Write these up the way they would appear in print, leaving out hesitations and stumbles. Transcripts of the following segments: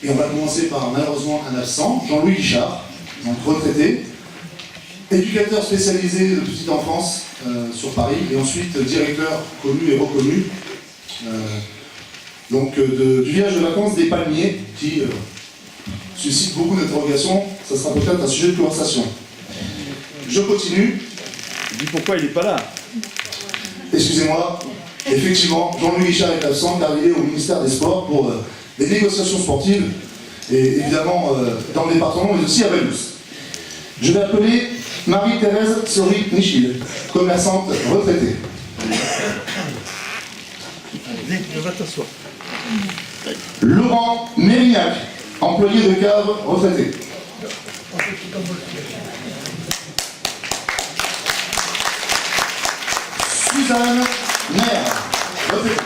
Et on va commencer par, malheureusement, un absent, Jean-Louis Guichard, donc retraité, éducateur spécialisé de petite enfance sur Paris, et ensuite directeur connu et reconnu du village de vacances des Palmiers, qui suscite beaucoup d'interrogations. Ça sera peut-être un sujet de conversation. Je continue. Dis pourquoi il n'est pas là. Excusez-moi, effectivement, Jean-Louis Guichard est absent car il est au ministère des Sports pour les négociations sportives, et évidemment dans le département, mais aussi à Valence. Je vais appeler Marie-Thérèse Sori-Michil, commerçante retraitée. Va t'asseoir. Laurent Mérignac, employé de cave retraité. Suzanne Maire, retraitée.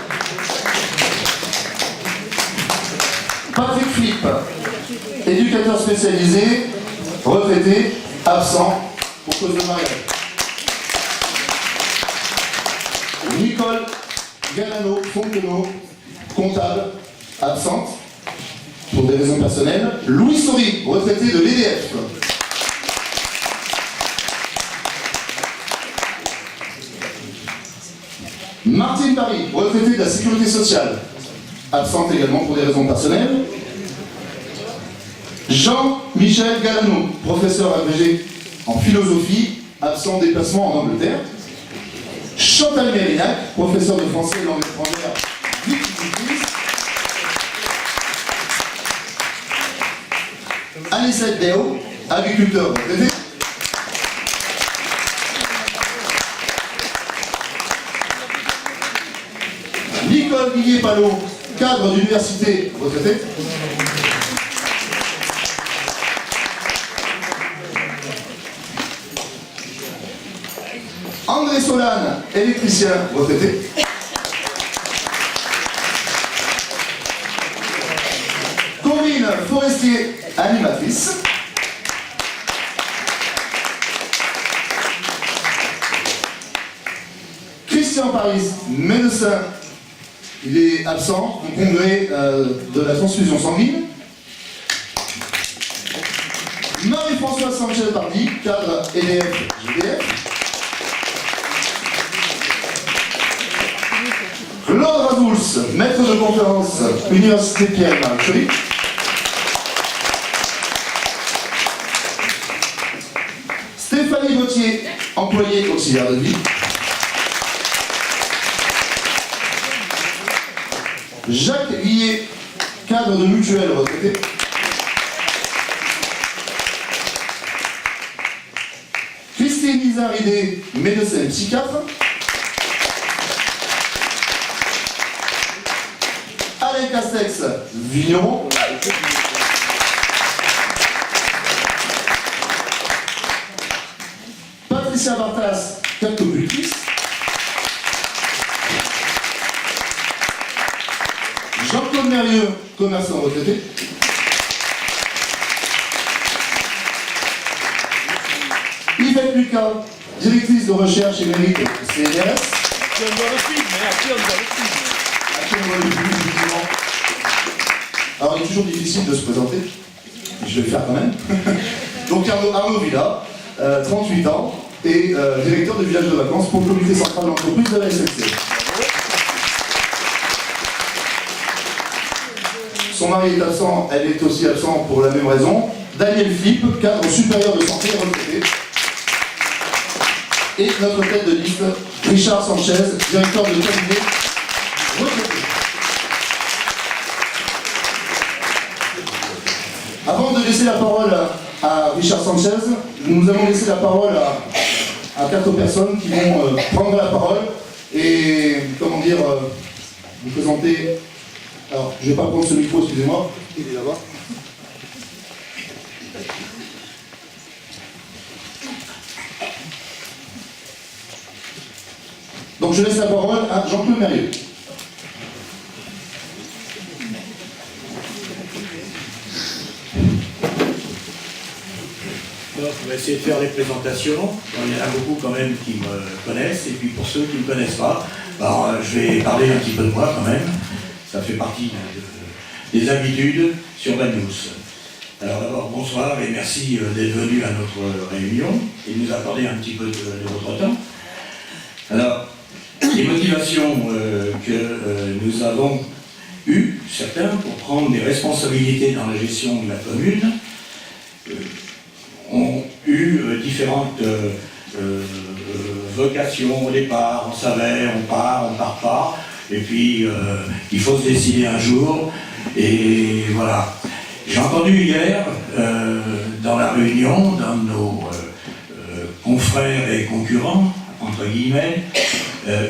Patrick Flip, éducateur spécialisé, retraité, absent pour cause de mariage. Nicole Galano Fontenot, comptable, absente pour des raisons personnelles. Louis Sori, retraité de l'EDF. Martine Paris, retraité de la Sécurité sociale, absente également pour des raisons personnelles. Jean-Michel Galano, professeur agrégé en philosophie, absent déplacement en Angleterre. Chantal Mérignac, professeur de français et langue étrangère, viticultrice. Anicette Déo, agriculteur retraité. Nicole Guillet-Palot, cadre d'université retraité. André Solane, électricien retraité. Corinne Forestier, animatrice. Christian Paris, médecin. Il est absent au congrès de la transfusion sanguine. Marie-Françoise Sanchez-Bardi, cadre EDF-GDF. Claude Razouls, maître de conférence, Université Pierre-Marie Curie. Stéphanie Gauthier, employée auxiliaire de vie. Jacques Guillet, cadre de mutuelle retraité. Christine Lizaridé, médecin psychiatre. Alain Castex, vigneron. Patricia Bartas, cartocultrice. Jean-Claude Mérieux, commerçant retraité. Yvette Lucas, directrice de recherche et mérite CNRS. Qui on voit le film, mais à qui on voit le film? Alors il est toujours difficile de se présenter, je vais le faire quand même. Donc Arnaud Villa, 38 ans, et directeur de village de vacances pour le comité central de l'entreprise de la SNCF. Son mari est absent, elle est aussi absente pour la même raison. Daniel Flip, cadre supérieur de santé retraité. Et notre tête de liste, Richard Sanchez, directeur de cabinet retraité. Avant de laisser la parole à Richard Sanchez, nous allons laisser la parole à 4 personnes qui vont prendre la parole et, comment dire, vous présenter. Alors, je ne vais pas prendre ce micro, excusez-moi, il est là-bas. Donc, je laisse la parole à Jean-Claude Mérieux. Alors, je vais essayer de faire les présentations. Il y en a beaucoup quand même qui me connaissent, et puis pour ceux qui ne me connaissent pas, alors, je vais parler un petit peu de moi quand même. Ça fait partie des habitudes sur Banyuls. Alors d'abord, bonsoir et merci d'être venu à notre réunion et de nous accorder un petit peu de votre temps. Alors, les motivations que nous avons eues, certains, pour prendre des responsabilités dans la gestion de la commune, ont eu différentes vocations au départ. On savait, on part pas, et puis il faut se décider un jour, et voilà. J'ai entendu hier, dans la réunion, d'un de nos confrères et concurrents, entre guillemets,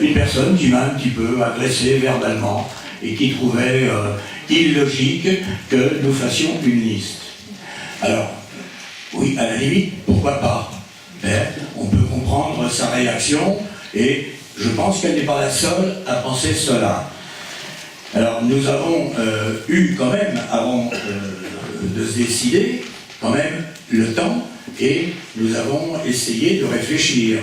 une personne qui m'a un petit peu agressé verbalement et qui trouvait illogique que nous fassions une liste. Alors, oui, à la limite, pourquoi pas? On peut comprendre sa réaction et je pense qu'elle n'est pas la seule à penser cela. Alors, nous avons eu quand même, avant de se décider, quand même le temps et nous avons essayé de réfléchir.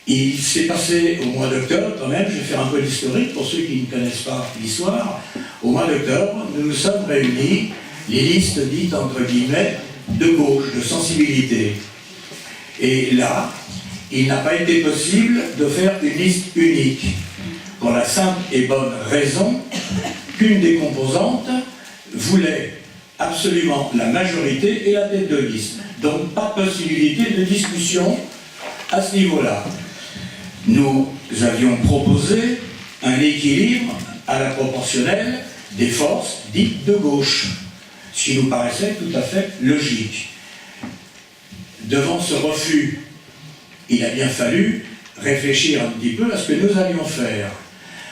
Il s'est passé au mois d'octobre, quand même, je vais faire un peu l'historique pour ceux qui ne connaissent pas l'histoire. Au mois d'octobre, nous nous sommes réunis, les listes dites entre guillemets de gauche, de sensibilité. Et là, il n'a pas été possible de faire une liste unique, pour la simple et bonne raison qu'une des composantes voulait absolument la majorité et la tête de liste. Donc pas possibilité de discussion à ce niveau-là. Nous avions proposé un équilibre à la proportionnelle des forces dites de gauche, ce qui nous paraissait tout à fait logique. Devant ce refus, il a bien fallu réfléchir un petit peu à ce que nous allions faire.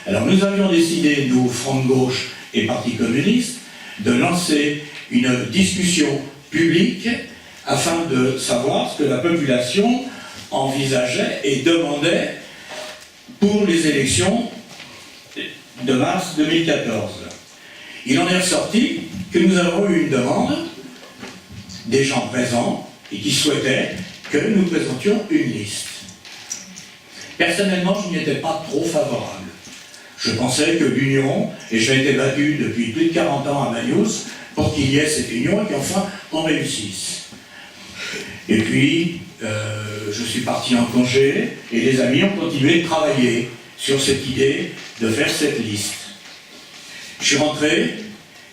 Alors nous avions décidé, nous, Front de Gauche et Parti communiste, de lancer une discussion publique afin de savoir ce que la population envisageait et demandait pour les élections de mars 2014. Il en est ressorti que nous avons eu une demande des gens présents et qui souhaitaient que nous présentions une liste. Personnellement, je n'y étais pas trop favorable. Je pensais que l'union, et j'ai été battu depuis plus de 40 ans à Banyuls, pour qu'il y ait cette union et qu'enfin on réussisse. Et puis, je suis parti en congé et les amis ont continué de travailler sur cette idée de faire cette liste. Je suis rentré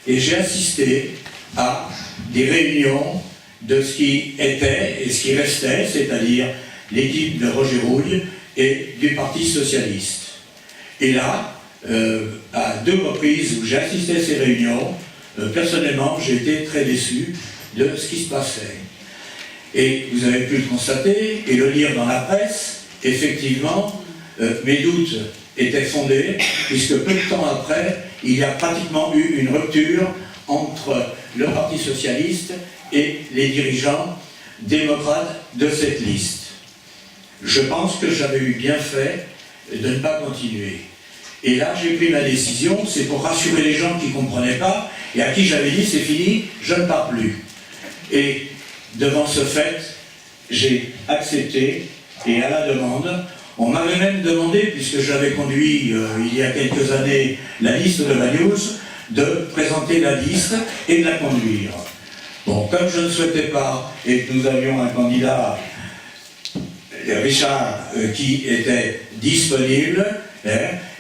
et j'ai assisté à des réunions de ce qui était et ce qui restait, c'est-à-dire l'équipe de Roger Rouille et du Parti socialiste. Et là, à 2 reprises où j'ai assisté à ces réunions, personnellement, j'ai été très déçu de ce qui se passait. Et vous avez pu le constater et le lire dans la presse, effectivement, mes doutes étaient fondés, puisque peu de temps après, il y a pratiquement eu une rupture entre le Parti socialiste et les dirigeants démocrates de cette liste. Je pense que j'avais eu bien fait de ne pas continuer. Et là, j'ai pris ma décision, c'est pour rassurer les gens qui ne comprenaient pas, et à qui j'avais dit, c'est fini, je ne pars plus. Et devant ce fait, j'ai accepté, et à la demande, on m'avait même demandé, puisque j'avais conduit il y a quelques années la liste de Banyuls, de présenter la liste et de la conduire. Bon, comme je ne souhaitais pas, et que nous avions un candidat, Richard, qui était disponible,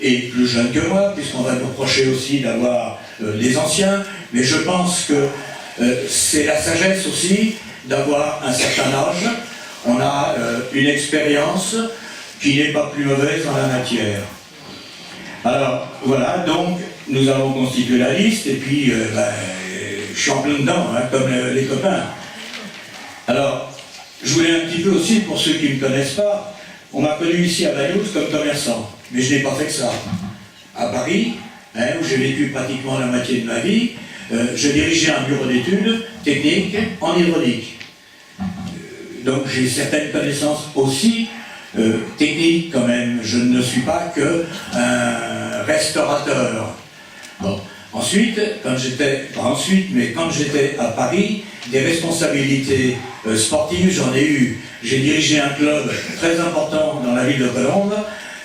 et plus jeune que moi, puisqu'on va nous reprocher aussi d'avoir les anciens, mais je pense que c'est la sagesse aussi d'avoir un certain âge. On a une expérience qui n'est pas plus mauvaise dans la matière. Alors, voilà, donc, nous avons constitué la liste, et puis, je suis en plein dedans, hein, comme les copains. Alors, je voulais un petit peu aussi, pour ceux qui ne me connaissent pas, on m'a connu ici à Banyuls comme commerçant, mais je n'ai pas fait que ça. À Paris, hein, où j'ai vécu pratiquement la moitié de ma vie, je dirigeais un bureau d'études techniques en hydraulique. Donc j'ai certaines connaissances aussi techniques quand même. Je ne suis pas qu'un restaurateur. Bon. Ensuite, quand j'étais à Paris, des responsabilités sportives, j'en ai eu. J'ai dirigé un club très important dans la ville de Colombes,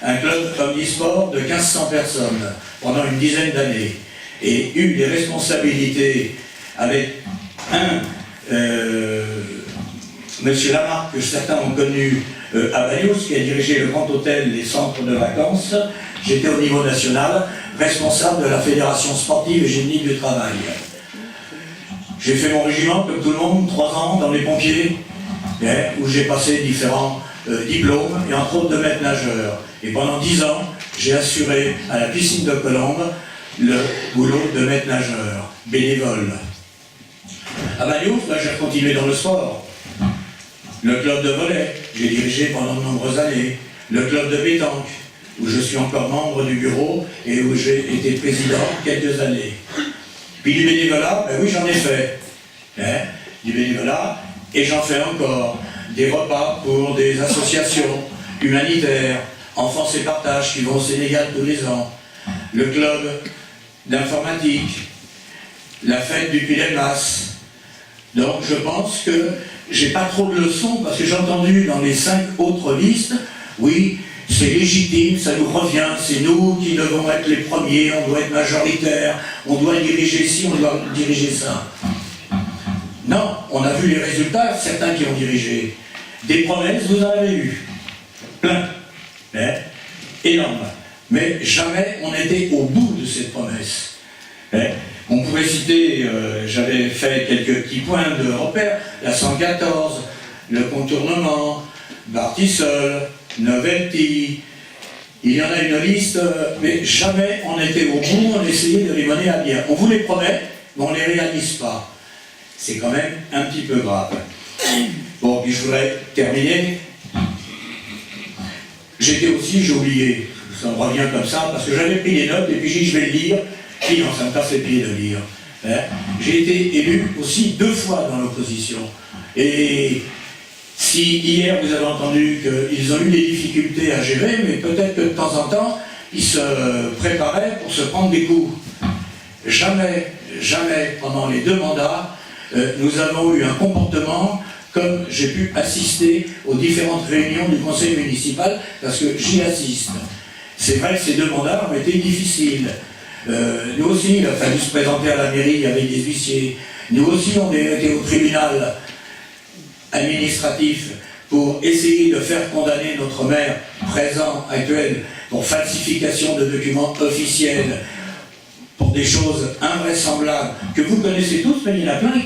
un club omnisport de 1500 personnes pendant une dizaine d'années. et eu des responsabilités avec Monsieur Lamarck, que certains ont connu à Bagnols, qui a dirigé le grand hôtel, les centres de vacances. J'étais au niveau national, responsable de la fédération sportive et génie du travail. J'ai fait mon régiment, comme tout le monde, 3 ans dans les pompiers, où j'ai passé différents diplômes, et entre autres de maître nageur. Et pendant 10 ans, j'ai assuré à la piscine de Colombes le boulot de maître nageur, bénévole. À Bagnols, là, j'ai continué dans le sport. Le club de volley, j'ai dirigé pendant de nombreuses années. Le club de pétanque, où je suis encore membre du bureau et où j'ai été président quelques années. Puis du bénévolat, ben oui, j'en ai fait. Du bénévolat, et j'en fais encore. Des repas pour des associations humanitaires, Enfance et Partage, qui vont au Sénégal tous les ans. Le club d'informatique, la fête du Pilé-Mas. Donc je pense que j'ai pas trop de leçons, parce que j'ai entendu dans les 5 autres listes, oui, c'est légitime, ça nous revient, c'est nous qui devons être les premiers, on doit être majoritaire, on doit diriger ci, on doit diriger ça. Non, on a vu les résultats, certains qui ont dirigé. Des promesses, vous en avez eu. Plein. Énorme. Mais jamais on était au bout de ces promesses. On pourrait citer, j'avais fait quelques petits points de repère, la 114, le contournement, Bartissol, Novelty, il y en a une liste, mais jamais on était au bout, on essayait de les mener à bien. On vous les promet, mais on ne les réalise pas. C'est quand même un petit peu grave. Bon, puis je voudrais terminer. J'étais aussi, j'ai oublié, ça me revient comme ça, parce que j'avais pris des notes, et puis j'ai dit, je vais le lire. Puis non, ça me casse les pieds de lire. J'ai été élu aussi 2 fois dans l'opposition. Et si hier vous avez entendu qu'ils ont eu des difficultés à gérer, mais peut-être que de temps en temps, ils se préparaient pour se prendre des coups. Jamais, jamais, pendant les 2 mandats, nous avons eu un comportement comme j'ai pu assister aux différentes réunions du conseil municipal, parce que j'y assiste. C'est vrai que ces 2 mandats ont été difficiles. Nous aussi, il a fallu se présenter à la mairie avec des huissiers. Nous aussi, on a été au tribunal administratif pour essayer de faire condamner notre maire présent, actuel, pour falsification de documents officiels, pour des choses invraisemblables que vous connaissez tous, mais il y en a plein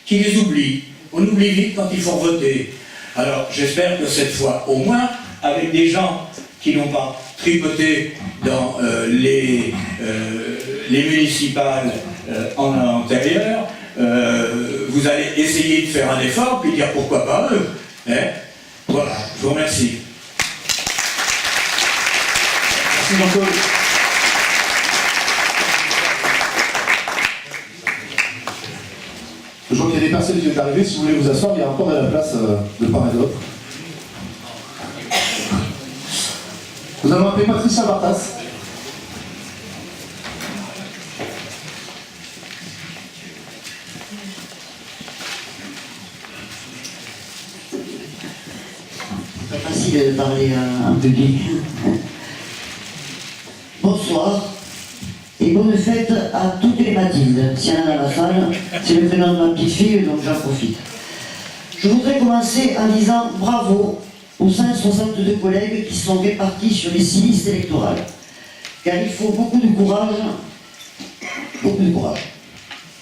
qui les oublient. On oublie vite quand il faut voter. Alors, j'espère que cette fois, au moins, avec des gens qui n'ont pas tripoté dans les municipales en antérieur, vous allez essayer de faire un effort, puis dire pourquoi pas eux. Voilà, je vous remercie. Merci Jean-Claude. Je vois qu'il y a des personnes qui viennent d'arriver. Si vous voulez vous asseoir, il y a encore de la place de part et d'autre. Nous allons appeler Patricia Bartas. C'est pas facile de parler à un public. Bonsoir et bonne fête à toutes les Mathildes. S'il y en a dans la salle, c'est le prénom de ma petite fille, donc j'en profite. Je voudrais commencer en disant bravo aux 162 collègues qui sont répartis sur les 6 listes électorales. Car il faut beaucoup de courage. Beaucoup de courage.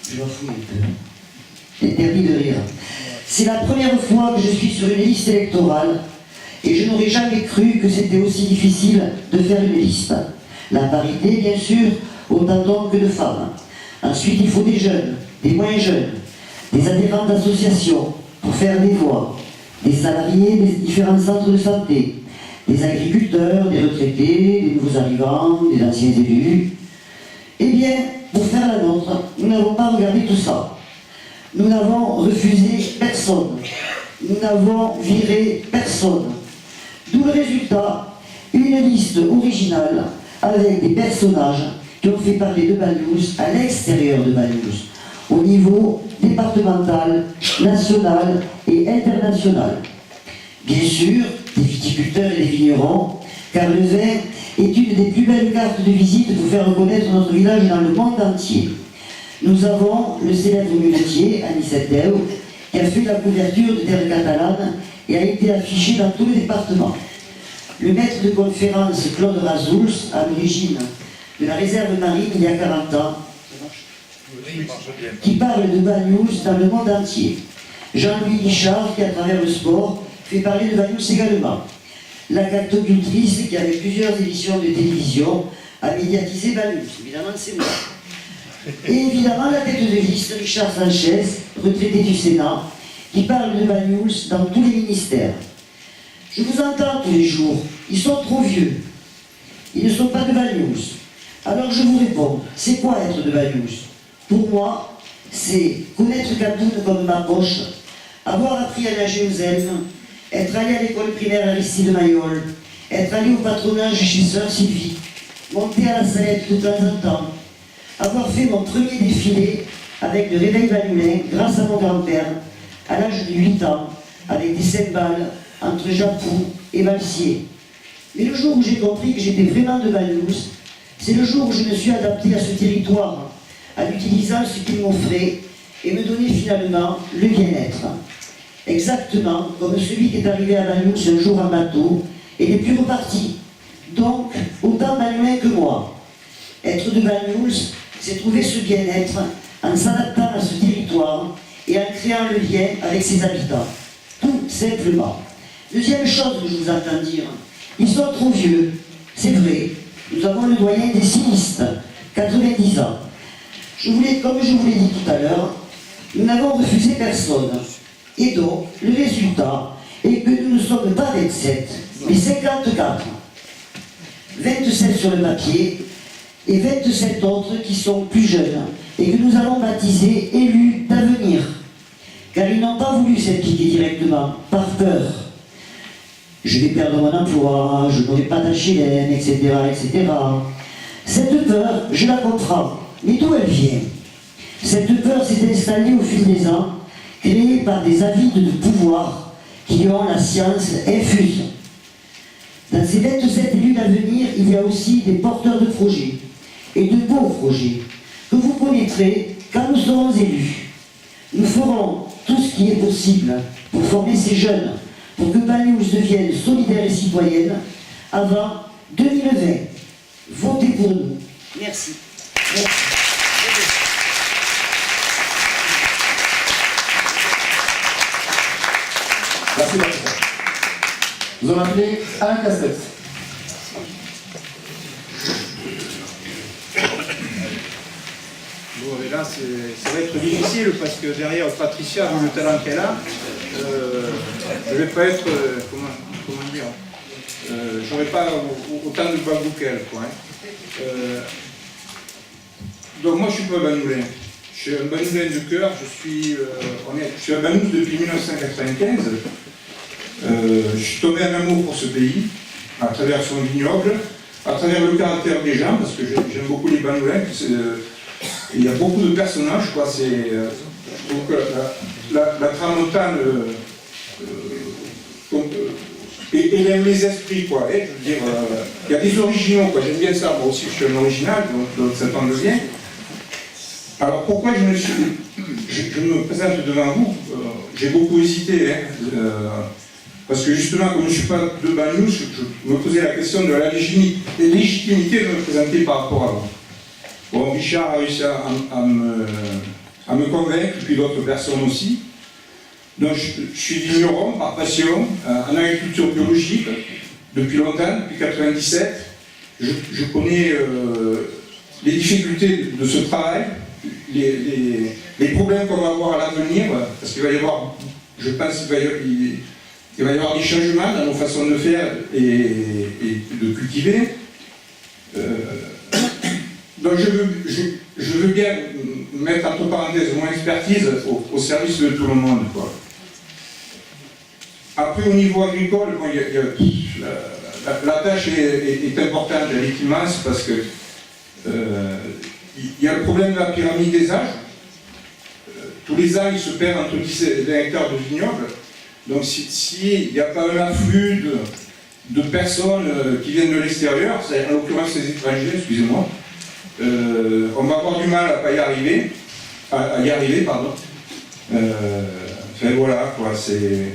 Je m'en fous un peu. Interdit de rire. C'est la première fois que je suis sur une liste électorale et je n'aurais jamais cru que c'était aussi difficile de faire une liste. La parité, bien sûr, autant d'hommes que de femmes. Ensuite, il faut des jeunes, des moins jeunes, des adhérents d'associations pour faire des voix, des salariés des différents centres de santé, des agriculteurs, des retraités, des nouveaux arrivants, des anciens élus. Eh bien, pour faire la nôtre, nous n'avons pas regardé tout ça. Nous n'avons refusé personne. Nous n'avons viré personne. D'où le résultat, une liste originale avec des personnages qui ont fait parler de Bagnols à l'extérieur de Bagnols, au niveau départemental, national et international. Bien sûr, des viticulteurs et des vignerons, car le vin est une des plus belles cartes de visite pour faire reconnaître notre village dans le monde entier. Nous avons le célèbre muletier, Anicet Deu, qui a fait la couverture de Terre Catalane et a été affiché dans tous les départements. Le maître de conférence Claude Razouls, à l'origine de la réserve marine il y a 40 ans, qui parle de Banyuls dans le monde entier. Jean-Louis Guichard, qui à travers le sport fait parler de Banyuls également. La cactocultrice, qui avec plusieurs émissions de télévision a médiatisé Banyuls, évidemment c'est moi. Et évidemment la tête de liste, Richard Sanchez, retraité du Sénat, qui parle de Banyuls dans tous les ministères. Je vous entends tous les jours, ils sont trop vieux, ils ne sont pas de Banyuls. Alors je vous réponds, c'est quoi être de Banyuls? Pour moi, c'est connaître Capoune comme ma poche, avoir appris à nager aux Elmes, être allé à l'école primaire Aristide Mayol, être allé au patronage chez Sœur Sylvie, monter à la Salette de temps en temps, avoir fait mon premier défilé avec le réveil banyulin grâce à mon grand-père, à l'âge de 8 ans, avec des cymbales entre Japon et Valsier. Mais le jour où j'ai compris que j'étais vraiment de Banyuls, c'est le jour où je me suis adapté à ce territoire, en utilisant ce qu'il m'offrait et me donnait finalement le bien-être. Exactement comme celui qui est arrivé à Banyuls un jour en bateau et n'est plus reparti. Donc, autant banyulin que moi. Être de Banyuls, c'est trouver ce bien-être en s'adaptant à ce territoire et en créant le lien avec ses habitants. Tout simplement. Deuxième chose que je vous entends dire, ils sont trop vieux. C'est vrai, nous avons le doyen des sinistres, 90 ans. Comme je vous l'ai dit tout à l'heure, nous n'avons refusé personne. Et donc, le résultat est que nous ne sommes pas 27, mais 54. 27 sur le papier et 27 autres qui sont plus jeunes et que nous avons baptisés élus d'avenir. Car ils n'ont pas voulu s'impliquer directement, par peur. Je vais perdre mon emploi, je n'aurai pas d'HLM, etc., etc. Cette peur, je la comprends. Mais d'où elle vient? Cette peur s'est installée au fil des ans, créée par des avides de pouvoir qui ont la science infuse. Dans ces 27 élus d'avenir, il y a aussi des porteurs de projets, et de beaux projets, que vous connaîtrez quand nous serons élus. Nous ferons tout ce qui est possible pour former ces jeunes, pour que Banyuls devienne solidaire et citoyenne avant 2020. Votez pour nous. Merci. Merci. Merci, Patricia. Nous allons appeler Alain Castex. Bon, et là, ça va être difficile parce que derrière Patricia, vu le talent qu'elle a, je ne vais pas être, comment dire, j'aurai pas autant de bagou qu'elle, quoi. Donc moi, je suis pas banoulin. Je suis un banoulin de cœur. Je suis un Banyuls depuis 1995. Je suis tombé en amour pour ce pays, à travers son vignoble, à travers le caractère des gens, parce que j'aime beaucoup les banoulins. Il y a beaucoup de personnages, quoi. Donc la tramontane et les esprits, quoi. Et, je veux dire, il y a des originaux, quoi. J'aime bien ça. Moi aussi, je suis un original, donc ça tombe bien. Alors pourquoi je me présente devant vous? J'ai beaucoup hésité, hein, parce que justement, comme je ne suis pas de Banyuls, je me posais la question de la légitimité de me présenter par rapport à vous. Bon, Richard a réussi à me convaincre, puis d'autres personnes aussi. Donc je suis vigneron par passion, en agriculture biologique, depuis longtemps, depuis 1997. Je connais les difficultés de ce travail, les problèmes qu'on va avoir à l'avenir, parce qu'il va y avoir, je pense qu'il va y avoir des changements dans nos façons de faire et de cultiver. Donc je veux bien mettre entre parenthèses mon expertise au service de tout le monde, quoi. Après, au niveau agricole, bon, la tâche est importante, elle est immense, parce que il y a le problème de la pyramide des âges. Tous les ans, il se perd entre 10 et 20 hectares de vignobles. Donc s'il n'y a pas un afflux de personnes qui viennent de l'extérieur, en l'occurrence les étrangers, excusez-moi. On va avoir du mal à pas y arriver, à y arriver, pardon. Enfin voilà, quoi, c'est...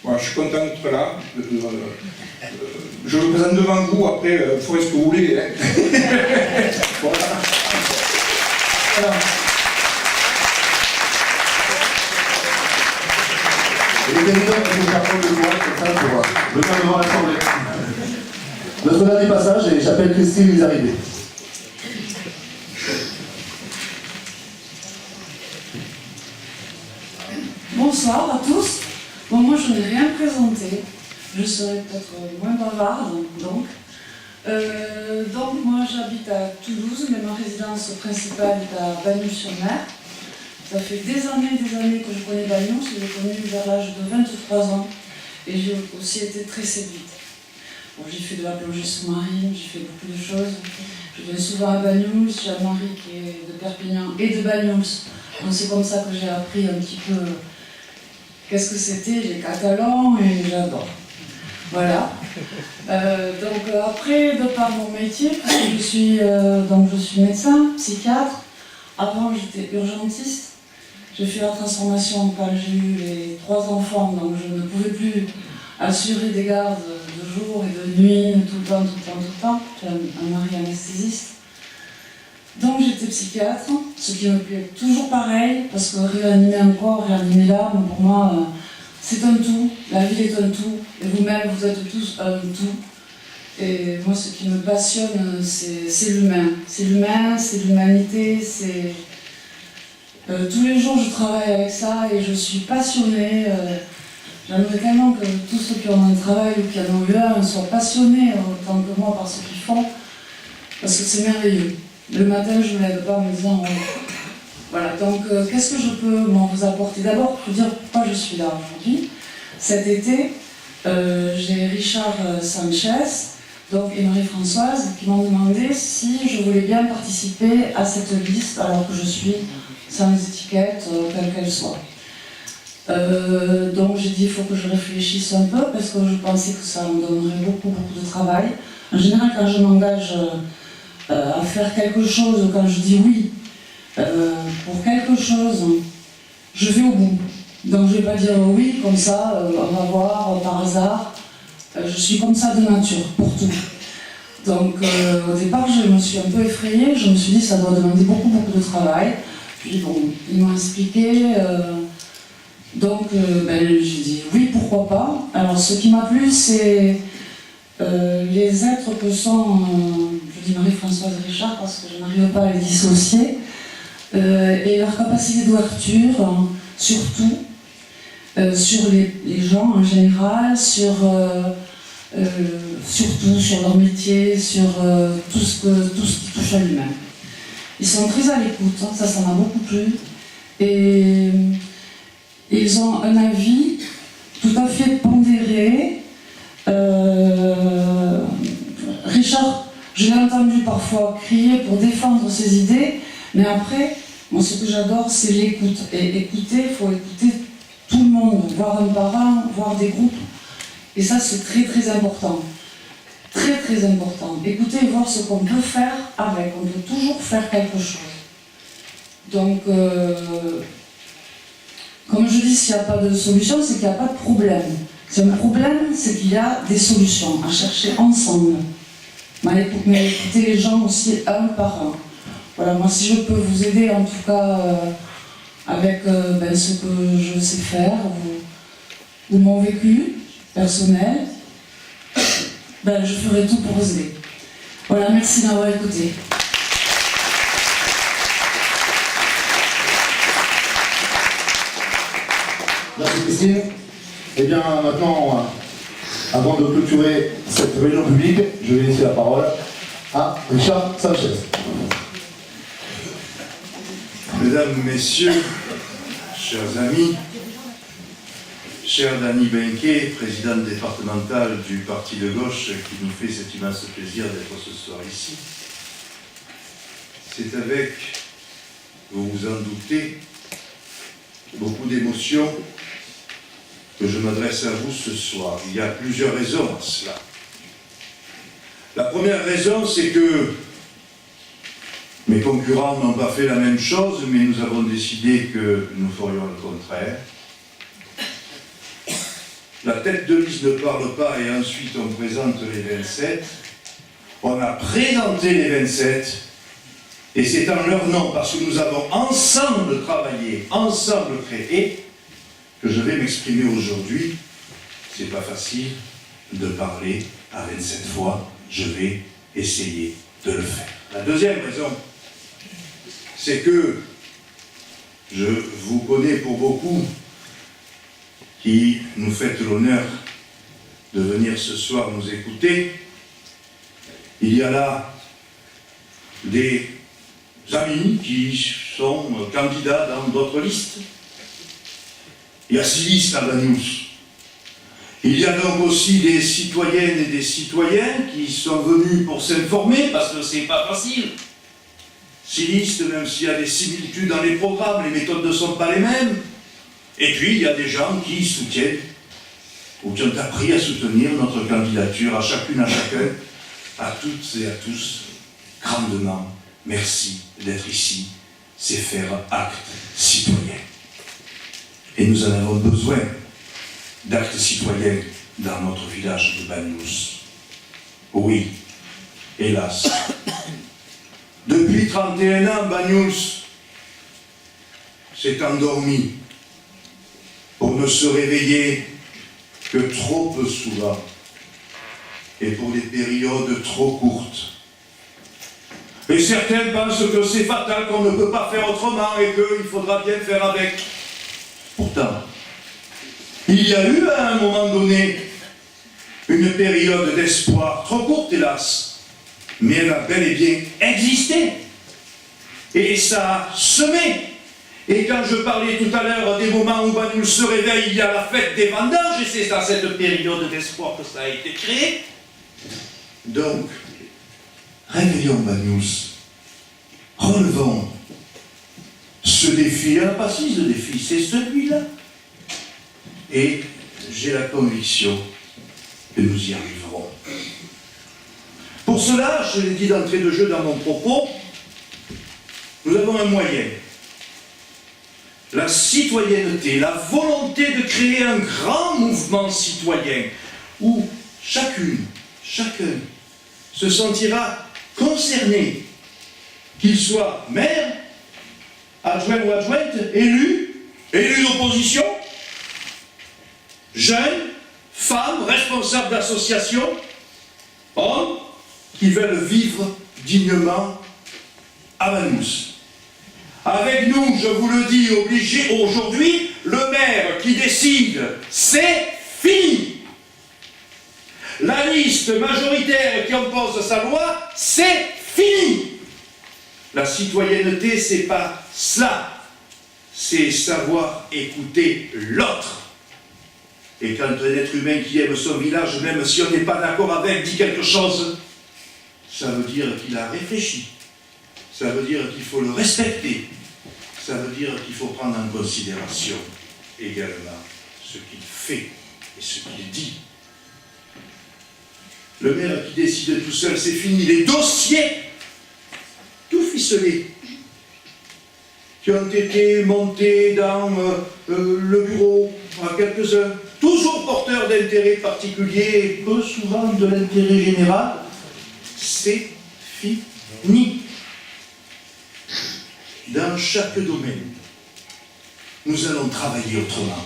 Voilà, je suis content d'être là. Je me présente devant vous, après, vous ferez ce que vous voulez. Hein. Voilà. Alors. Et les candidats qui vont faire preuve de courage comme ça pour venir devant l'Assemblée. Notre dernier passage, et j'appelle Christine les arrivées. Bonsoir à tous. Bon, moi je n'ai rien présenté. Je serai peut-être moins bavarde, donc. Donc moi j'habite à Toulouse, mais ma résidence principale est à Bagnols-sur-Mer. Ça fait des années que je connais Bagnols, je l'ai connu vers l'âge de 23 ans et j'ai aussi été très séduite. Bon, j'ai fait de la plongée sous-marine, j'ai fait beaucoup de choses. Je viens souvent à Bagnols, j'ai un mari qui est de Perpignan et de Bagnols. Donc c'est comme ça que j'ai appris un petit peu qu'est-ce que c'était les Catalans et j'adore. Voilà. Donc après, de par mon métier, parce que je suis médecin, psychiatre. Avant, j'étais urgentiste. J'ai fait la transformation quand j'ai eu les 3 enfants, donc je ne pouvais plus assurer des gardes de jour et de nuit, tout le temps. J'ai un mari anesthésiste. Donc j'étais psychiatre, ce qui me plaît toujours pareil, parce que réanimer un corps, réanimer l'âme, pour moi, c'est un tout. La vie est un tout, et vous-même, vous êtes tous un tout. Et moi, ce qui me passionne, c'est l'humain. C'est l'humain, c'est l'humanité, c'est... tous les jours, je travaille avec ça et je suis passionnée. J'aimerais tellement que tous ceux qui ont un travail ou qui en ont eu un soient passionnés autant que moi par ce qu'ils font, parce que c'est merveilleux. Le matin, je ne me lève pas en me disant... Voilà, donc qu'est-ce que je peux vous apporter? D'abord, pour dire pourquoi je suis là aujourd'hui. Cet été, j'ai Richard Sanchez, donc et Marie-Françoise, qui m'ont demandé si je voulais bien participer à cette liste, alors que je suis sans étiquette, quelle qu'elle soit. Donc j'ai dit, il faut que je réfléchisse un peu, parce que je pensais que ça me donnerait beaucoup de travail. En général, quand je m'engage à faire quelque chose, quand je dis oui pour quelque chose, je vais au bout. Donc je ne vais pas dire oui, comme ça, on va voir, par hasard. Je suis comme ça de nature, pour tout. Donc au départ, je me suis un peu effrayée, je me suis dit ça doit demander beaucoup de travail. Puis bon, ils m'ont expliqué, j'ai dit oui, pourquoi pas. Alors ce qui m'a plu, c'est les êtres que sont, je dis Marie-Françoise et Richard parce que je n'arrive pas à les dissocier, et leur capacité d'ouverture, surtout, sur les gens en général, surtout sur leur métier, sur tout ce qui touche à l'humain. Ils sont très à l'écoute, hein, ça m'a beaucoup plu. Et ils ont un avis tout à fait pondéré. Richard, je l'ai entendu parfois crier pour défendre ses idées, mais après, moi ce que j'adore, c'est l'écoute. Et écouter, il faut écouter tout le monde, voir un par un, voir des groupes. Et ça, c'est très important. Très important. Écouter et voir ce qu'on peut faire avec. On peut toujours faire quelque chose. Donc, comme je dis, s'il n'y a pas de solution, c'est qu'il n'y a pas de problème. Si un problème, c'est qu'il y a des solutions à chercher ensemble. Mais écouter les gens aussi un par un. Voilà, moi, si je peux vous aider, en tout cas, avec ce que je sais faire, ou mon vécu personnel, je ferai tout pour vous aider. Voilà, merci d'avoir écouté. Merci Christine. Eh bien maintenant, avant de clôturer cette réunion publique, je vais laisser la parole à Richard Sanchez. Mesdames, Messieurs, chers amis, cher Dany Benquet, présidente départementale du parti de gauche qui nous fait cet immense plaisir d'être ce soir ici, c'est avec, vous vous en doutez, beaucoup d'émotion que je m'adresse à vous ce soir. Il y a plusieurs raisons à cela. La première raison, c'est que mes concurrents n'ont pas fait la même chose, mais nous avons décidé que nous ferions le contraire. La tête de liste ne parle pas et ensuite on présente les 27. On a présenté les 27 et c'est en leur nom, parce que nous avons ensemble travaillé, ensemble créé, que je vais m'exprimer aujourd'hui. C'est pas facile de parler à 27 fois, je vais essayer de le faire. La deuxième raison, c'est que je vous connais pour beaucoup qui nous faites l'honneur de venir ce soir nous écouter. Il y a là des amis qui sont candidats dans d'autres listes. Il y a 6 listes à Banyuls. Il y a donc aussi des citoyennes et des citoyens qui sont venus pour s'informer, parce que c'est pas facile. 6 listes, même s'il y a des similitudes dans les programmes, les méthodes ne sont pas les mêmes. Et puis, il y a des gens qui soutiennent, ou qui ont appris à soutenir notre candidature, à chacune, à chacun, à toutes et à tous, grandement, merci d'être ici. C'est faire acte citoyen. Et nous en avons besoin d'actes citoyens dans notre village de Banyuls. Oui, hélas. Depuis 31 ans, Banyuls s'est endormi pour ne se réveiller que trop peu souvent et pour des périodes trop courtes. Et certains pensent que c'est fatal, qu'on ne peut pas faire autrement et qu'il faudra bien faire avec. Pourtant, il y a eu à un moment donné une période d'espoir, trop courte hélas, mais elle a bel et bien existé. Et ça a semé. Et quand je parlais tout à l'heure des moments où Banyuls se réveille, il y a la fête des vendanges, et c'est dans cette période d'espoir que ça a été créé. Donc, réveillons Banyuls, relevons ce défi. Il n'y en a pas 6 de défis, c'est celui-là. Et j'ai la conviction que nous y arriverons. Pour cela, je l'ai dit d'entrée de jeu dans mon propos, nous avons un moyen. La citoyenneté, la volonté de créer un grand mouvement citoyen où chacune, chacun se sentira concerné, qu'il soit maire, adjoint ou adjointe, élu d'opposition, jeunes, femmes, responsables d'associations, hommes qui veulent vivre dignement à Banyuls. Avec nous, je vous le dis, obligé aujourd'hui, le maire qui décide, c'est fini. La liste majoritaire qui impose sa loi, c'est fini. La citoyenneté, c'est pas cela. C'est savoir écouter l'autre. Et quand un être humain qui aime son village, même si on n'est pas d'accord avec, dit quelque chose, ça veut dire qu'il a réfléchi. Ça veut dire qu'il faut le respecter. Ça veut dire qu'il faut prendre en considération également ce qu'il fait et ce qu'il dit. Le maire qui décide tout seul, c'est fini. Les dossiers, tout ficelés, qui ont été montés dans le bureau à quelques-uns, toujours porteurs d'intérêts particuliers et peu souvent de l'intérêt général, c'est fini. Dans chaque domaine, nous allons travailler autrement.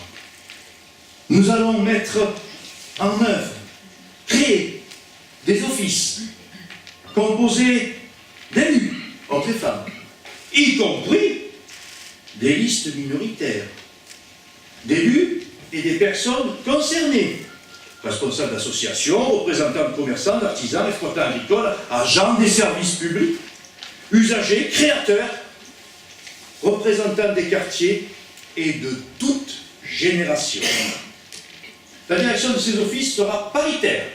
Nous allons mettre en œuvre, créer des offices composés d'élus, hommes et femmes, y compris des listes minoritaires, d'élus et des personnes concernées, responsables d'associations, représentants de commerçants, d'artisans, exploitants agricoles, agents des services publics, usagers, créateurs, représentants des quartiers et de toute génération. La direction de ces offices sera paritaire.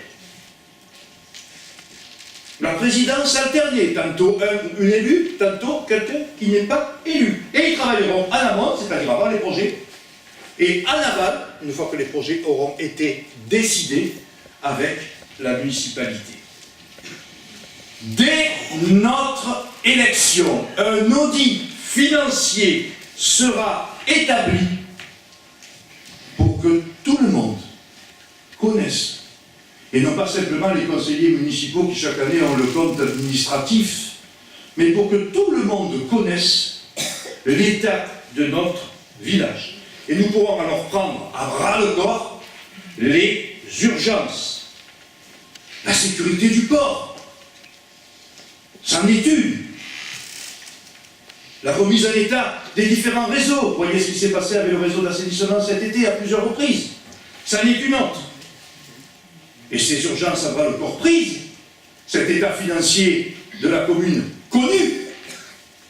La présidence alternée, tantôt un ou une élue, tantôt quelqu'un qui n'est pas élu. Et ils travailleront en amont, c'est-à-dire avant les projets, et en aval, une fois que les projets auront été décidés avec la municipalité. Dès notre élection, un audit financier sera établi pour que tout le monde connaisse, et non pas simplement les conseillers municipaux qui chaque année ont le compte administratif, mais pour que tout le monde connaisse l'état de notre village. Et nous pourrons alors prendre à bras-le-corps les urgences. La sécurité du port, c'en est une. La remise en état des différents réseaux. Vous voyez ce qui s'est passé avec le réseau d'assainissement cet été à plusieurs reprises. C'en est une autre. Et ces urgences à bras-le-corps prises, cet état financier de la commune connu,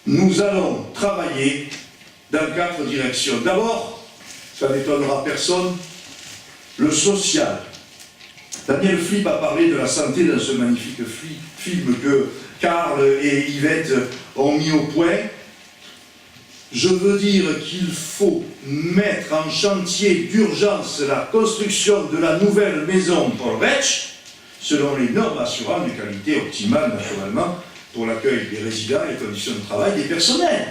nous allons travailler dans 4 directions. D'abord, ça n'étonnera personne, le social. Daniel Flip a parlé de la santé dans ce magnifique film que Karl et Yvette ont mis au point. Je veux dire qu'il faut mettre en chantier d'urgence la construction de la nouvelle maison Paul Retsch, selon les normes assurant une qualité optimale, naturellement, pour l'accueil des résidents et les conditions de travail des personnels.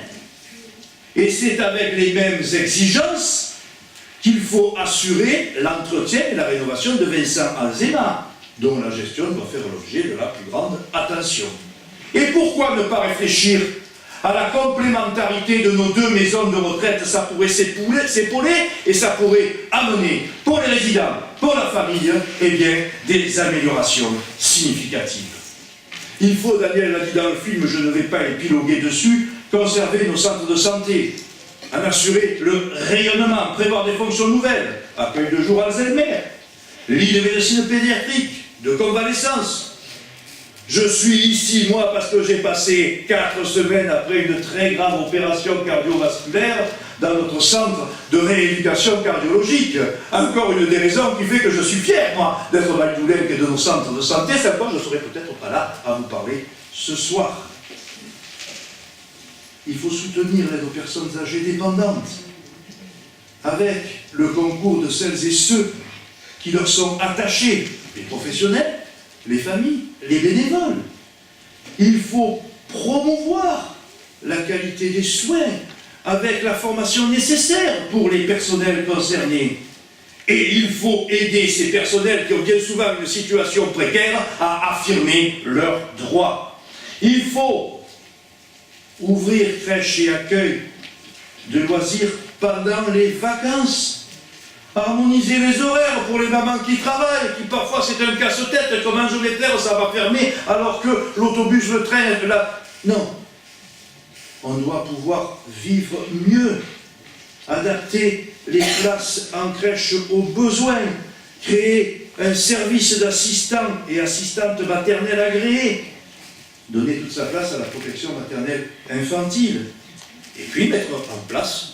Et c'est avec les mêmes exigences qu'il faut assurer l'entretien et la rénovation de Vincent Alzema, dont la gestion doit faire l'objet de la plus grande attention. Et pourquoi ne pas réfléchir à la complémentarité de nos 2 maisons de retraite? Ça pourrait s'épauler et ça pourrait amener pour les résidents, pour la famille, eh bien, des améliorations significatives. Il faut, Daniel l'a dit dans le film, je ne vais pas épiloguer dessus, conserver nos centres de santé, en assurer le rayonnement, prévoir des fonctions nouvelles, accueil de jour Alzheimer, lit de médecine pédiatrique, de convalescence. Je suis ici, moi, parce que j'ai passé 4 semaines après une très grave opération cardiovasculaire dans notre centre de rééducation cardiologique. Encore une des raisons qui fait que je suis fier, moi, d'être Val-d'Oulenc et de nos centres de santé. C'est pourquoi je ne serai peut-être pas là à vous parler ce soir. Il faut soutenir l'aide aux personnes âgées dépendantes, avec le concours de celles et ceux qui leur sont attachés, les professionnels, les familles, les bénévoles. Il faut promouvoir la qualité des soins avec la formation nécessaire pour les personnels concernés. Et il faut aider ces personnels qui ont bien souvent une situation précaire à affirmer leurs droits. Il faut ouvrir crèches et accueil de loisirs pendant les vacances. Harmoniser les horaires pour les mamans qui travaillent, qui parfois c'est un casse-tête, comment je vais faire, ça va fermer, alors que l'autobus, le train, là... Non. On doit pouvoir vivre mieux, adapter les classes en crèche aux besoins, créer un service d'assistants et assistantes maternelles agréées, donner toute sa place à la protection maternelle infantile, et puis mettre en place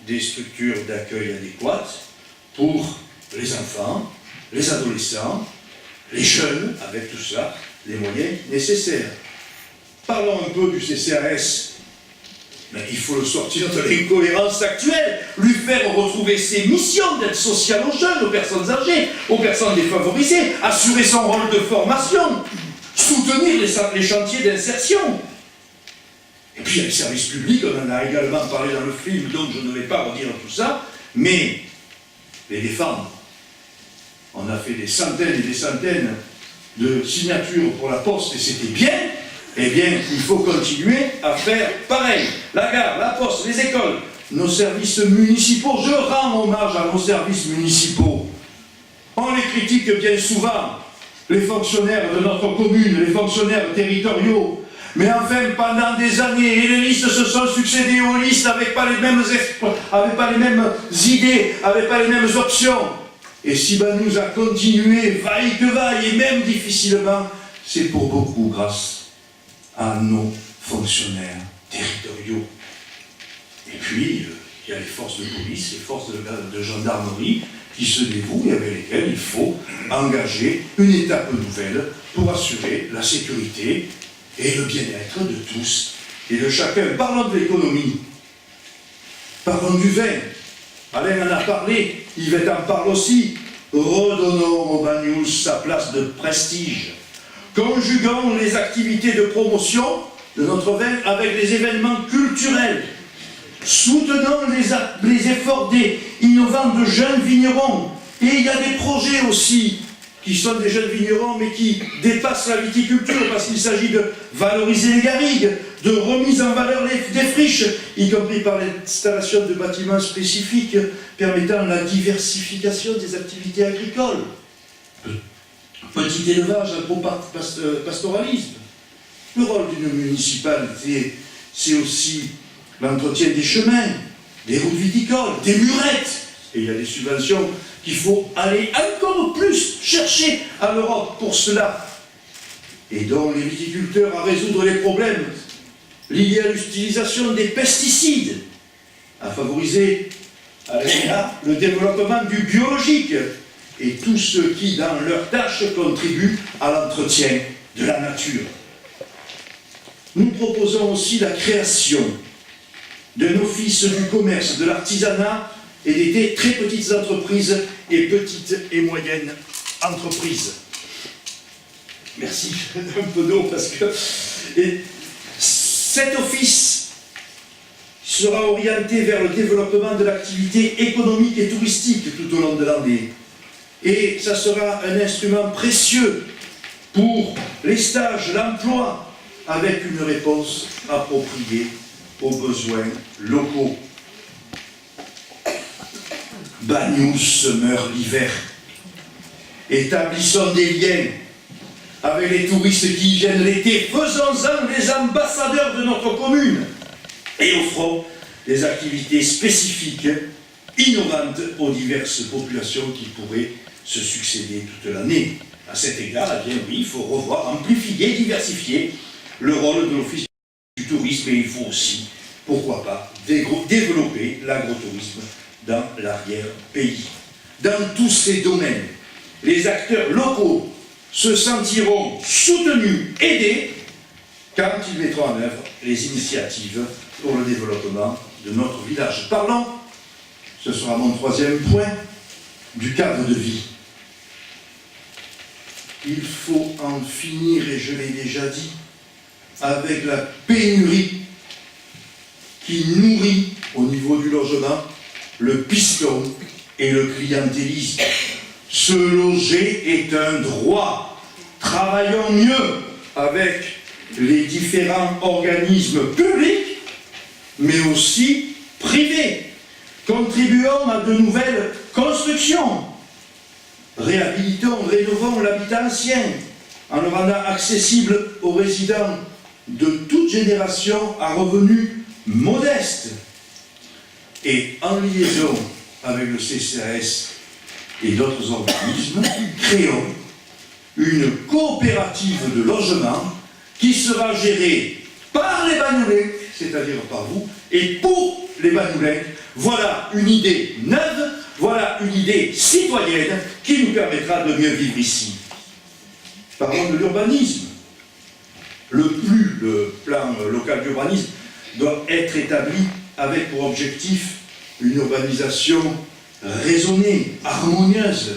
des structures d'accueil adéquates pour les enfants, les adolescents, les jeunes, avec tout ça, les moyens nécessaires. Parlons un peu du CCAS. Mais il faut le sortir de l'incohérence actuelle, lui faire retrouver ses missions d'aide sociale aux jeunes, aux personnes âgées, aux personnes défavorisées, assurer son rôle de formation, soutenir les chantiers d'insertion. Et puis il y a les services publics, on en a également parlé dans le film, donc je ne vais pas redire tout ça, mais les défendre. On a fait des centaines et des centaines de signatures pour la Poste et c'était bien. Eh bien, il faut continuer à faire pareil. La gare, la Poste, les écoles, nos services municipaux. Je rends hommage à nos services municipaux. On les critique bien souvent, les fonctionnaires de notre commune, les fonctionnaires territoriaux. Mais enfin, pendant des années, et les listes se sont succédées aux listes avec pas les mêmes idées, avec pas les mêmes options. Et si nous a continué, vaille que vaille, et même difficilement, c'est pour beaucoup grâce à nos fonctionnaires territoriaux. Et puis, il y a les forces de police, les forces de gendarmerie qui se dévouent et avec lesquelles il faut engager une étape nouvelle pour assurer la sécurité et le bien-être de tous et de chacun. Parlons de l'économie, parlons du vin. Alain en a parlé, Yvette en parle aussi. Redonnons au Banyuls sa place de prestige. Conjuguons les activités de promotion de notre vin avec les événements culturels. Soutenons les efforts des innovants de jeunes vignerons. Et il y a des projets aussi qui sont des jeunes vignerons mais qui dépassent la viticulture parce qu'il s'agit de valoriser les garrigues, de remise en valeur des friches, y compris par l'installation de bâtiments spécifiques permettant la diversification des activités agricoles. Petit élevage, agro-pastoralisme. Le rôle d'une municipalité, c'est aussi l'entretien des chemins, des routes viticoles, des murettes. Et il y a des subventions qu'il faut aller encore plus chercher à l'Europe pour cela. Aidons les viticulteurs à résoudre les problèmes liés à l'utilisation des pesticides, à favoriser le développement du biologique et tous ceux qui, dans leurs tâches, contribuent à l'entretien de la nature. Nous proposons aussi la création d'un office du commerce, de l'artisanat et des très petites entreprises et petites et moyennes entreprises. Merci, un peu d'eau parce que... Et cet office sera orienté vers le développement de l'activité économique et touristique tout au long de l'année. Et ça sera un instrument précieux pour les stages, l'emploi, avec une réponse appropriée aux besoins locaux. Banyuls meurt l'hiver. Établissons des liens avec les touristes qui y viennent l'été. Faisons-en les ambassadeurs de notre commune et offrons des activités spécifiques, innovantes aux diverses populations qui pourraient se succéder toute l'année. À cet égard, eh bien oui, il faut revoir, amplifier, diversifier le rôle de l'Office du tourisme et il faut aussi, pourquoi pas, développer l'agrotourisme dans l'arrière-pays. Dans tous ces domaines, les acteurs locaux se sentiront soutenus, aidés, quand ils mettront en œuvre les initiatives pour le développement de notre village. Parlons, ce sera mon troisième point, du cadre de vie. Il faut en finir, et je l'ai déjà dit, avec la pénurie qui nourrit au niveau du logement le piston et le clientélisme. Se loger est un droit. Travaillons mieux avec les différents organismes publics, mais aussi privés. Contribuons à de nouvelles constructions. Réhabilitons, rénovons l'habitat ancien en le rendant accessible aux résidents de toute génération à revenus modestes. Et en liaison avec le CCAS et d'autres organismes, créons une coopérative de logement qui sera gérée par les Bagnoulins, c'est-à-dire par vous, et pour les Bagnoulins. Voilà une idée neuve, voilà une idée citoyenne qui nous permettra de mieux vivre ici. Parlons de l'urbanisme. Le plan local d'urbanisme doit être établi avec pour objectif une urbanisation raisonnée, harmonieuse,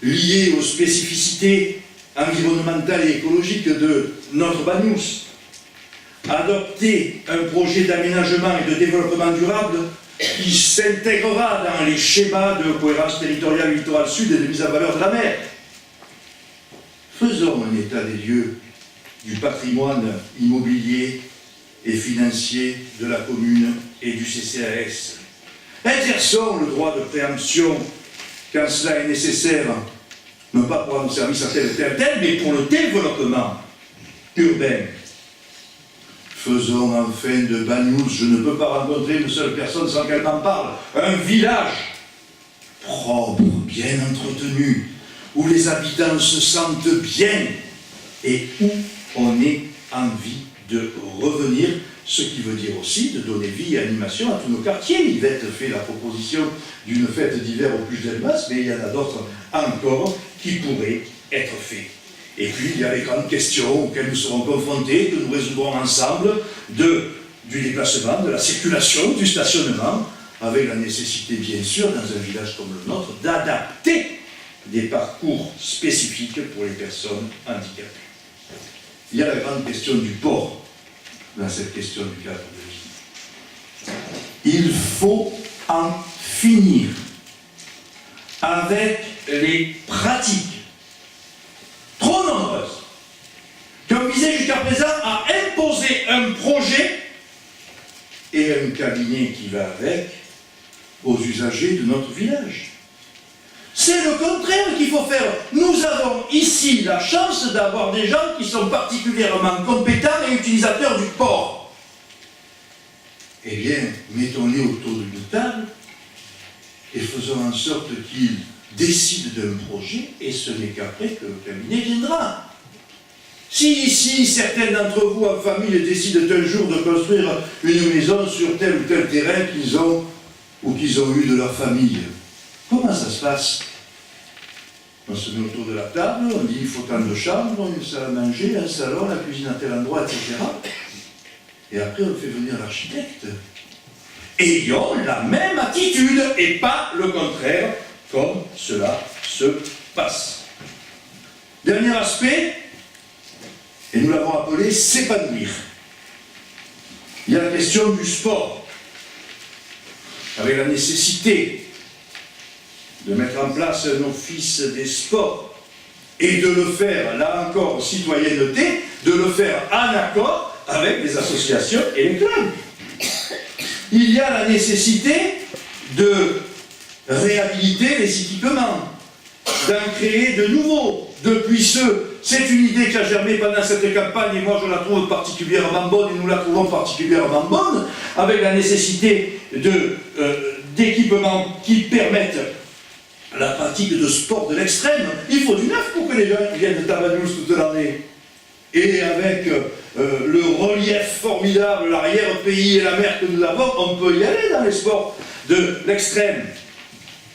liée aux spécificités environnementales et écologiques de notre Banyuls. Adopter un projet d'aménagement et de développement durable qui s'intégrera dans les schémas de cohérence territoriale littoral sud et de mise en valeur de la mer. Faisons un état des lieux du patrimoine immobilier et financier de la commune et du CCAS. Exerçons le droit de préemption quand cela est nécessaire, non pas pour rendre service à tel ou tel, mais pour le développement urbain. Faisons enfin de Banyuls, je ne peux pas rencontrer une seule personne sans qu'elle m'en parle, un village propre, bien entretenu, où les habitants se sentent bien et où on ait envie de revenir, ce qui veut dire aussi de donner vie et animation à tous nos quartiers. Yvette fait la proposition d'une fête d'hiver au Puy d'Elmas, mais il y en a d'autres encore qui pourraient être faits. Et puis il y a les grandes questions auxquelles nous serons confrontés, que nous résoudrons ensemble, du déplacement, de la circulation, du stationnement, avec la nécessité, bien sûr, dans un village comme le nôtre, d'adapter des parcours spécifiques pour les personnes handicapées. Il y a la grande question du port dans cette question du cadre de vie. Il faut en finir avec les pratiques trop nombreuses qui ont visé jusqu'à présent à imposer un projet et un cabinet qui va avec aux usagers de notre village. C'est le contraire qu'il faut faire. Nous avons ici la chance d'avoir des gens qui sont particulièrement compétents et utilisateurs du port. Eh bien, mettons-les autour d'une table et faisons en sorte qu'ils décident d'un projet, et ce n'est qu'après que le cabinet viendra. Si ici, certains d'entre vous en famille décident un jour de construire une maison sur tel ou tel terrain qu'ils ont ou qu'ils ont eu de leur famille, comment ça se passe? On se met autour de la table, on dit il faut tant de chambres, une salle à manger, un salon, la cuisine à tel endroit, etc. Et après on fait venir l'architecte. Ayons la même attitude et pas le contraire, comme cela se passe. Dernier aspect, et nous l'avons appelé s'épanouir. Il y a la question du sport, avec la nécessité de mettre en place un office des sports et de le faire, là encore, citoyenneté, de le faire en accord avec les associations et les clubs. Il y a la nécessité de réhabiliter les équipements, d'en créer de nouveaux. Depuis c'est une idée qui a germé pendant cette campagne et moi je la trouve particulièrement bonne et nous la trouvons particulièrement bonne, avec la nécessité d'équipements qui permettent la pratique de sport de l'extrême. Il faut du neuf pour que les gens viennent de Tavanous toute l'année. Et avec le relief formidable, l'arrière-pays et la mer que nous avons, on peut y aller dans les sports de l'extrême.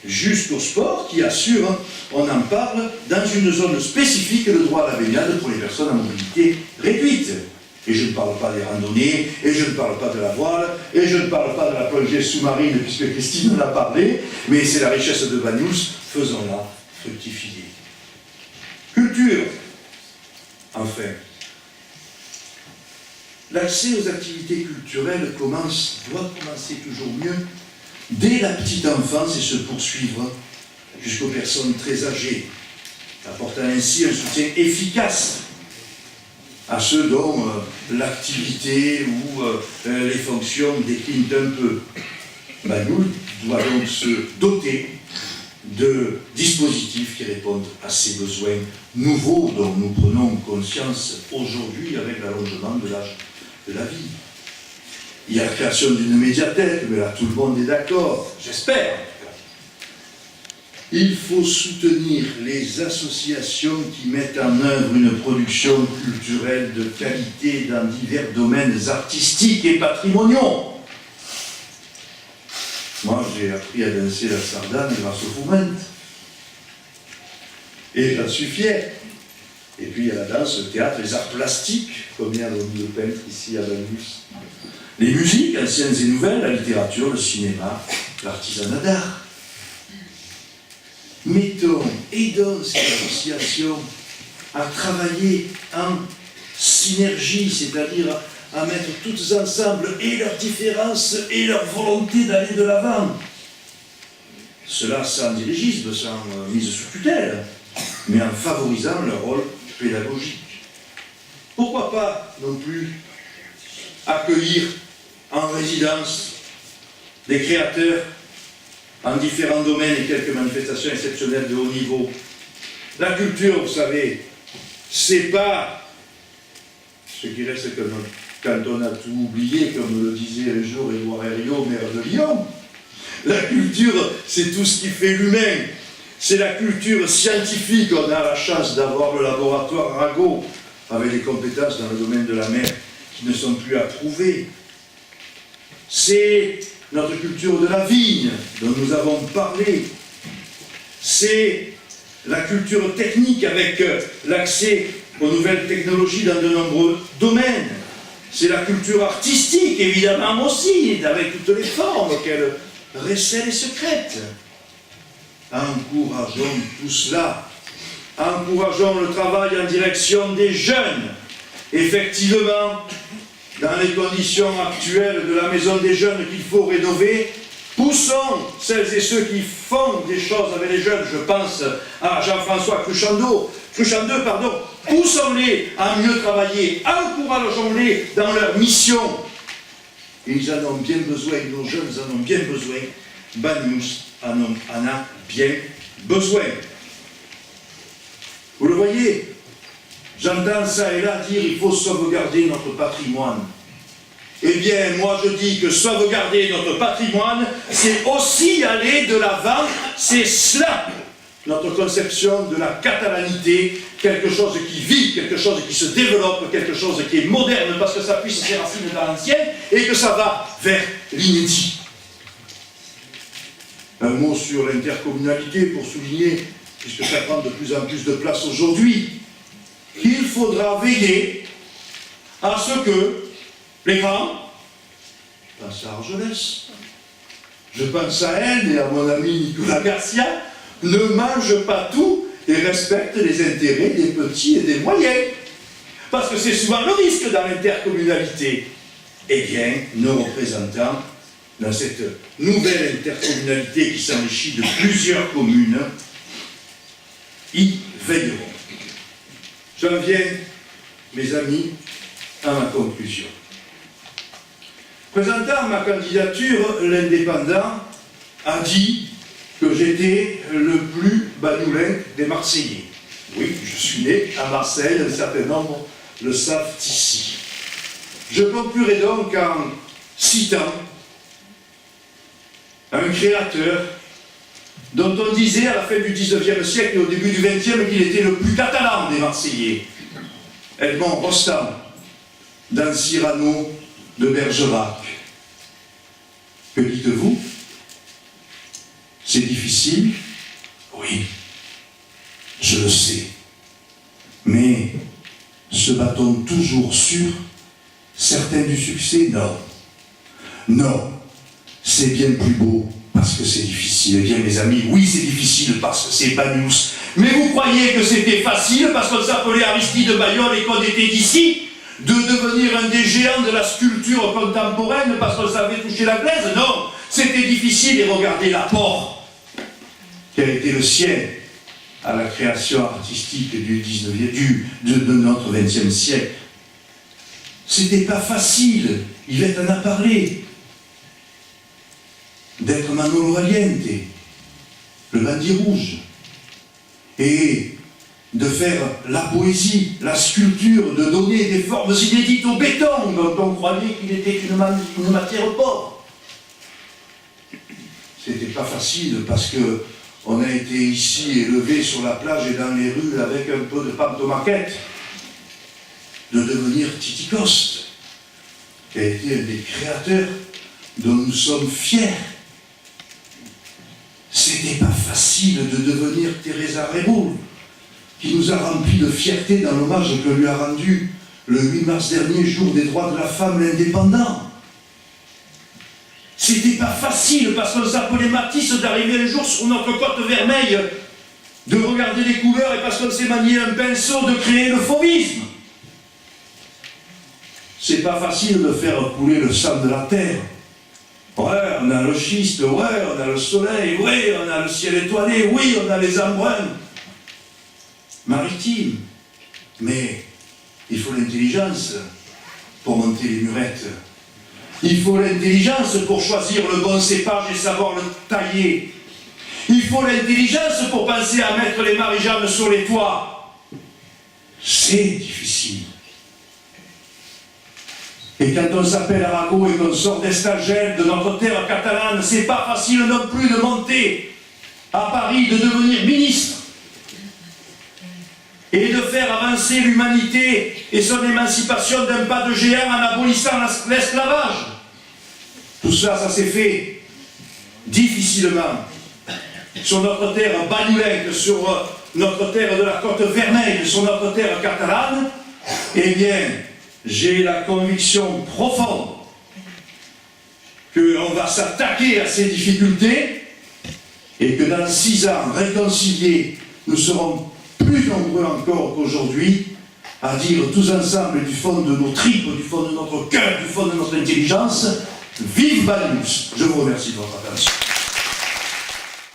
Jusqu'au sport qui assure, on en parle, dans une zone spécifique, le droit à la baignade pour les personnes à mobilité réduite. Et je ne parle pas des randonnées, et je ne parle pas de la voile, et je ne parle pas de la plongée sous-marine, puisque Christine en a parlé, mais c'est la richesse de Banyuls, faisons-la fructifier. Culture, enfin. L'accès aux activités culturelles doit commencer toujours mieux dès la petite enfance et se poursuivre jusqu'aux personnes très âgées, apportant ainsi un soutien efficace à ceux dont l'activité ou les fonctions déclinent un peu. Banyuls doit donc se doter de dispositifs qui répondent à ces besoins nouveaux dont nous prenons conscience aujourd'hui avec l'allongement de l'âge de la vie. Il y a la création d'une médiathèque, mais là tout le monde est d'accord, j'espère. Il faut soutenir les associations qui mettent en œuvre une production culturelle de qualité dans divers domaines artistiques et patrimoniaux. Moi, j'ai appris à danser la sardane grâce au Fourmente. Et j'en suis fier. Et puis il y a la danse, le théâtre, les arts plastiques, combien avons-nous de peintres ici à Banyuls? Les musiques, anciennes et nouvelles, la littérature, le cinéma, l'artisanat d'art. Aidons ces associations à travailler en synergie, c'est-à-dire à mettre toutes ensemble et leurs différences et leur volonté d'aller de l'avant. Cela sans dirigisme, sans mise sous tutelle, mais en favorisant leur rôle pédagogique. Pourquoi pas non plus accueillir en résidence des créateurs en différents domaines et quelques manifestations exceptionnelles de haut niveau. La culture, vous savez, c'est pas ce qui reste quand on a tout oublié, comme le disait un jour Édouard Herriot, maire de Lyon. La culture, c'est tout ce qui fait l'humain. C'est la culture scientifique. On a la chance d'avoir le laboratoire Arago, avec des compétences dans le domaine de la mer qui ne sont plus à prouver. C'est notre culture de la vigne, dont nous avons parlé. C'est la culture technique avec l'accès aux nouvelles technologies dans de nombreux domaines. C'est la culture artistique, évidemment aussi, avec toutes les formes qu'elle restez secrète. Encourageons tout cela. Encourageons le travail en direction des jeunes. Effectivement, dans les conditions actuelles de la maison des jeunes qu'il faut rénover, poussons celles et ceux qui font des choses avec les jeunes, je pense à Jean-François Cruchandeux, poussons-les à mieux travailler, encourageons-les dans leur mission. Ils en ont bien besoin, nos jeunes en ont bien besoin, Banyuls en a bien besoin. Vous le voyez, j'entends ça et là dire il faut sauvegarder notre patrimoine. Eh bien, moi je dis que sauvegarder notre patrimoine, c'est aussi aller de l'avant, c'est cela, notre conception de la catalanité, quelque chose qui vit, quelque chose qui se développe, quelque chose qui est moderne, parce que ça puisse ses racines dans l'ancien, et que ça va vers l'inédit. Un mot sur l'intercommunalité pour souligner, puisque ça prend de plus en plus de place aujourd'hui, qu'il faudra veiller à ce que les grands, je pense à Argelès, je pense à elle et à mon ami Nicolas Garcia, ne mangent pas tout et respectent les intérêts des petits et des moyens. Parce que c'est souvent le risque dans l'intercommunalité. Eh bien, nos représentants, dans cette nouvelle intercommunalité qui s'enrichit de plusieurs communes, y veilleront. J'en viens, mes amis, à ma conclusion. Présentant ma candidature, l'indépendant a dit que j'étais le plus banoulin des Marseillais. Oui, je suis né à Marseille, un certain nombre le savent ici. Je conclurai donc en citant un créateur dont on disait à la fin du XIXe siècle et au début du XXe qu'il était le plus catalan des Marseillais. Edmond Rostand, dans Cyrano de Bergerac. Que dites-vous? C'est difficile? Oui, je le sais. Mais se bat-on toujours sur certains du succès? Non. Non, c'est bien plus beau parce que c'est difficile. Eh bien, mes amis, oui, c'est difficile parce que c'est Banyuls. Mais vous croyez que c'était facile parce qu'on s'appelait Aristide Baillol et qu'on était d'ici, de devenir un des géants de la sculpture contemporaine parce qu'on savait toucher la glaise? Non, c'était difficile, et regardez l'apport qui a été le sien à la création artistique de notre XXe siècle. C'était pas facile, Yvette en a parlé, d'être Manolo Valiente, le bandit rouge, et de faire la poésie, la sculpture, de donner des formes inédites au béton dont on croyait qu'il était une matière pauvre. C'était pas facile parce que on a été ici élevé sur la plage et dans les rues avec un peu de pâte-maquette, de devenir Titi Coste, qui a été un des créateurs dont nous sommes fiers. C'était pas facile de devenir Teresa Reboul, qui nous a rempli de fierté dans l'hommage que lui a rendu le 8 mars dernier, jour des droits de la femme, l'indépendant. C'était pas facile parce qu'on s'appelait Matisse d'arriver un jour sur notre côte vermeille, de regarder les couleurs et parce qu'on s'est manié un pinceau de créer le fauvisme. C'est pas facile de faire couler le sang de la terre. Ouais, on a le schiste, ouais, on a le soleil, oui, on a le ciel étoilé, oui, on a les embruns maritimes. Mais il faut l'intelligence pour monter les murettes. Il faut l'intelligence pour choisir le bon cépage et savoir le tailler. Il faut l'intelligence pour penser à mettre les marie-jeannes sur les toits. C'est difficile. Et quand on s'appelle Arago et qu'on sort d'Estagel, de notre terre catalane, c'est pas facile non plus de monter à Paris, de devenir ministre et de faire avancer l'humanité et son émancipation d'un pas de géant en abolissant l'esclavage. Tout ça, ça s'est fait difficilement sur notre terre banyulenque, sur notre terre de la Côte Vermeille, sur notre terre catalane. Eh bien, j'ai la conviction profonde qu'on va s'attaquer à ces difficultés et que dans 6 ans, réconciliés, nous serons plus nombreux encore qu'aujourd'hui à dire tous ensemble du fond de nos tripes, du fond de notre cœur, du fond de notre intelligence, vive Balius. Je vous remercie de votre attention.